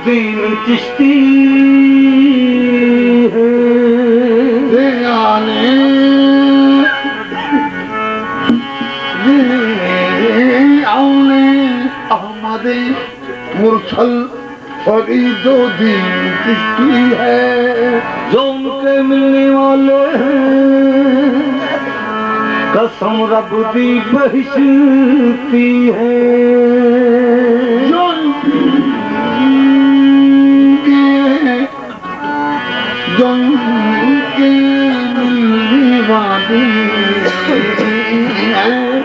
नवाजुद्दीन चिश्ती है। अहमद मुरसल फरीदुद्दीन चिश्ती है। जो उनके मिलने वाले हैं कसम रब दी बहिश्ती है। जो उनके मिलने वाले हैं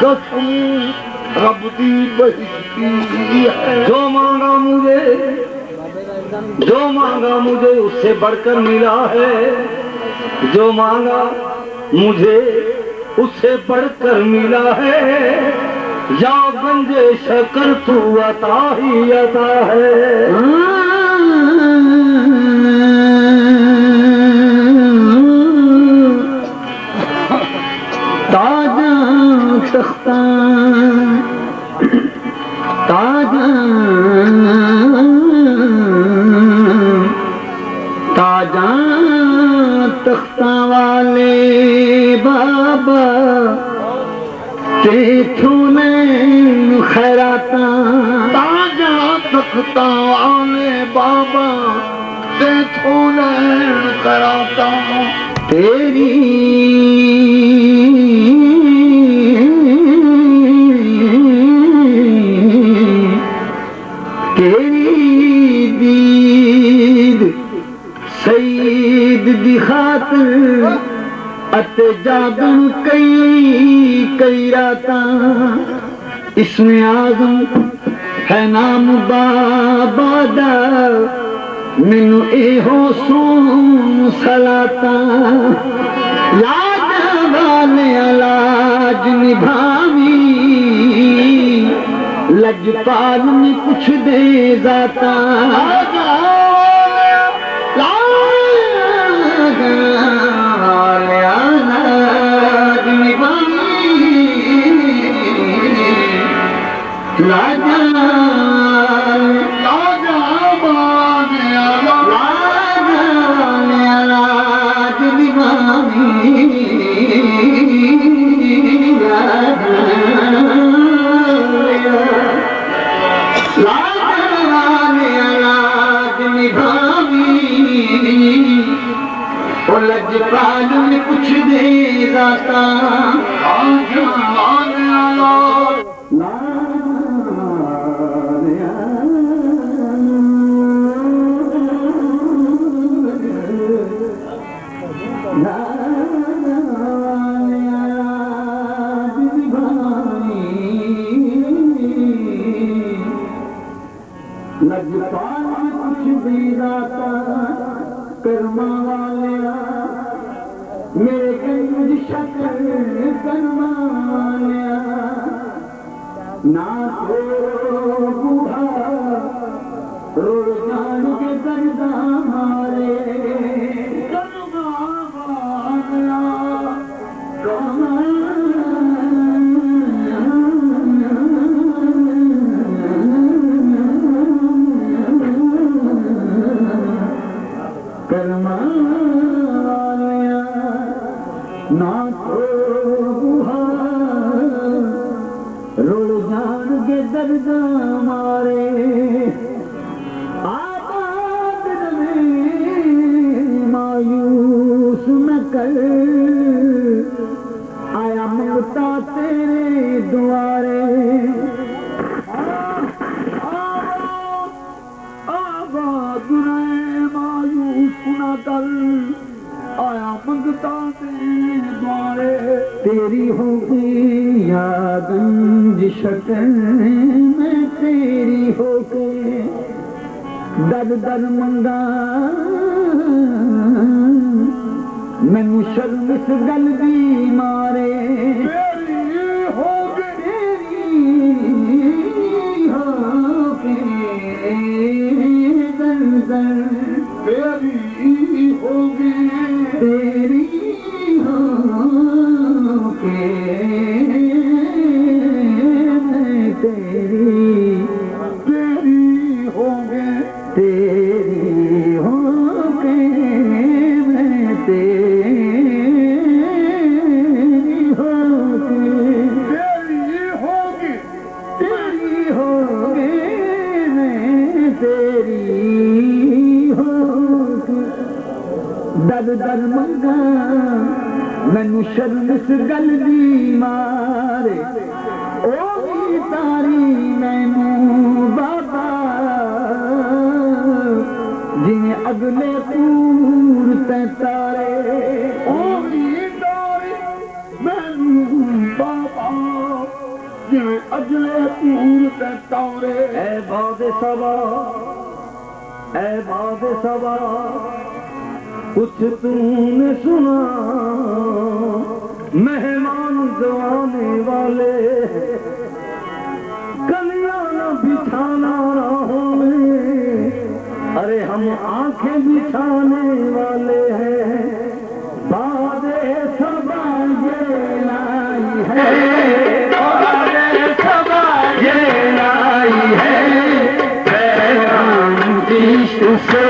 कसम रब दी बहिश्ती है। जो मांगा मुझे उससे बढ़कर मिला है। जो मांगा मुझे उससे बढ़कर मिला है। या गंजे शकर तू अता ही अता है। ताजा तख्ता ताजा ताजा तख्ता वाले बाबा तेथुने खैराता। ताजा तख्ता वाले बाबा तेथुने खैराता। तेरी दीद सईद दी खातिर अते जागन कई राता। इसमें आज़म है नाम बाबा दा मैनू एहो सुन सलाता। लाज वाले लाज निभावी लजपाल में कुछ दे जाता। लजपाल में कुछ दे जाता। लजपाल में कुछ दे जाता। कर्मा वाले मेरे गंज शकर कर्मा वाले ना तो बूढ़ा रोजान के दर्दा मारे। कर्मा वाला कर्मा वालिया ना तो रुड़ जान के दर्द मारे। आबाद में मायूस न कर आया मंगता तेरे द्वारे। आबाद न कर आया मंगता तेरे द्वारे। तेरी होगी या गंज शकर मैं तेरी होके दर दर मंगा। मैनू शर्म इस गल दी मारे। तेरी होके दर दर तेरी होगी। तेरी होके तेरी होगी। के मैं तेरी होगी तेरी होगी मैं तेरी होगी दर दर मंगा मैनू शर्म इस गल दी मारे ओ तारी मैनू बाबा जिन्हें अगले पूर ते तारे ओ तारी मैनू बाबा जिन्हें अगले पूर ते तारे ऐ बाद सवा कुछ तूने सुना मेहमान जो आने वाले कलियां न बिछाना होने अरे हम आंखें बिछाने वाले हैं बादे सबा ये लाई है बादे सबा ये लाई है पैगाम इश्क से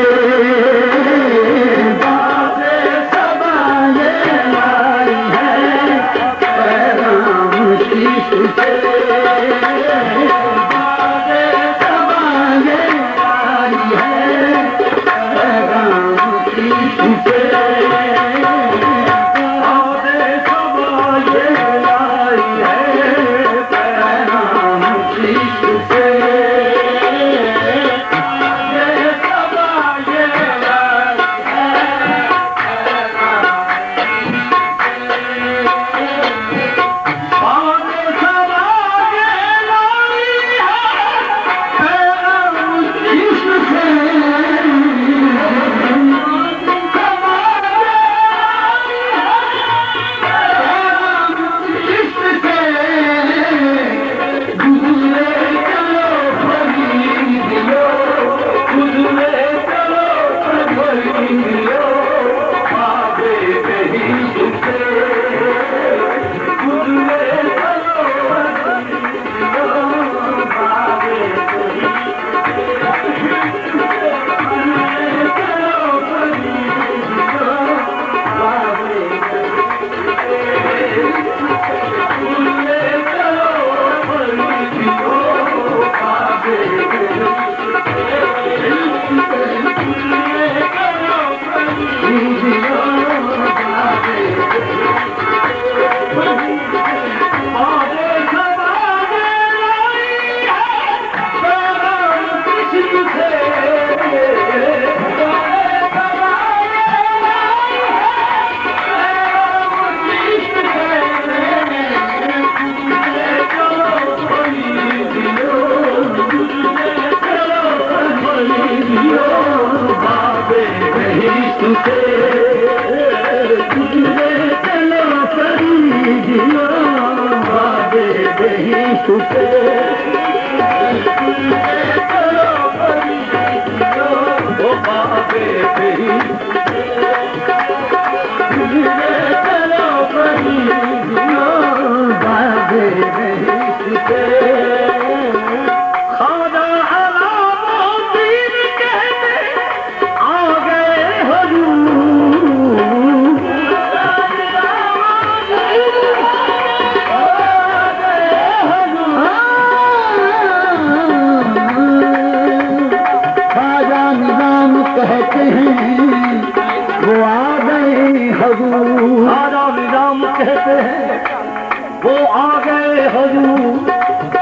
वो आ गए हजूर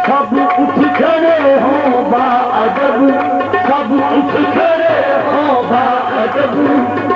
सब उठ खड़े हो बा अदब सब उठ खड़े हो बा अदब